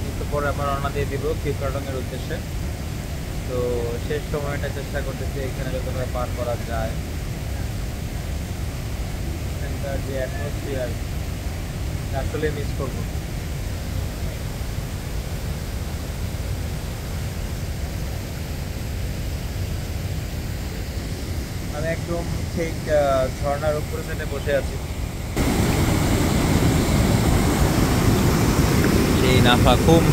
একটু পরে আমরা রওনা দিয়ে দিব কিউকাটনের উদ্দেশ্যে। তো শেষ সময়টা চেষ্টা করতেছি এখানে যতটা পার করা যায়। এখানকার যে অ্যাটমসফিয়ার আসলে মিস করবো। আমি একদম ঠিক ঝর্ণার উপরে সাইডে বসে আছি। সেই নাফা খুম।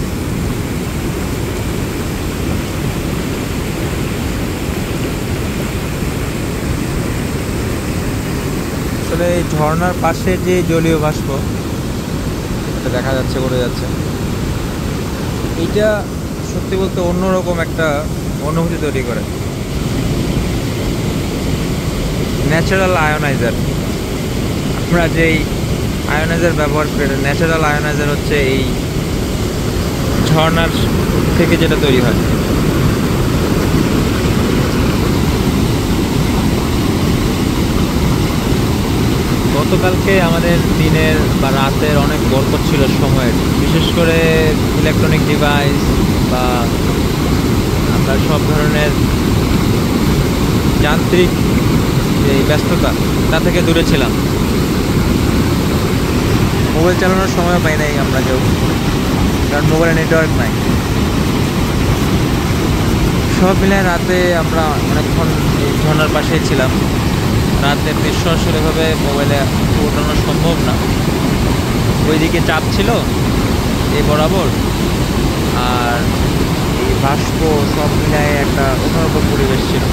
আসলে এই ঝর্ণার পাশে যে জলীয় বাষ্প এটা দেখা যাচ্ছে, উড়ে যাচ্ছে, এইটা সত্যি বলতে অন্যরকম একটা অনুভূতি তৈরি করে। ন্যাচারাল আয়োনাইজার, আমরা যেই আয়োনাইজার ব্যবহার করি, ন্যাচারাল আয়োনাইজার হচ্ছে এই ঝর্ণার থেকে যেটা তৈরি হয়। গতকালকে আমাদের দিনের বা রাতের অনেক বরকত ছিল সময়ের, বিশেষ করে ইলেকট্রনিক ডিভাইস বা আমরা সব ধরনের যান্ত্রিক এই ব্যস্ততা তা থেকে দূরে ছিলাম। মোবাইল চালানোর সময় পাই নাই আমরা কেউ, কারণ মোবাইলে নেটওয়ার্ক নাই। সব মিলে রাতে আমরা অনেকক্ষণ এই ঝর্ণার পাশেই ছিলাম। রাতের দৃশ্য আসলে এভাবে মোবাইলে ওঠানো সম্ভব না, ওইদিকে চাপ ছিল এই বরাবর, আর এই বাষ্প সব মিলায় একটা অন্যরকম পরিবেশ ছিল।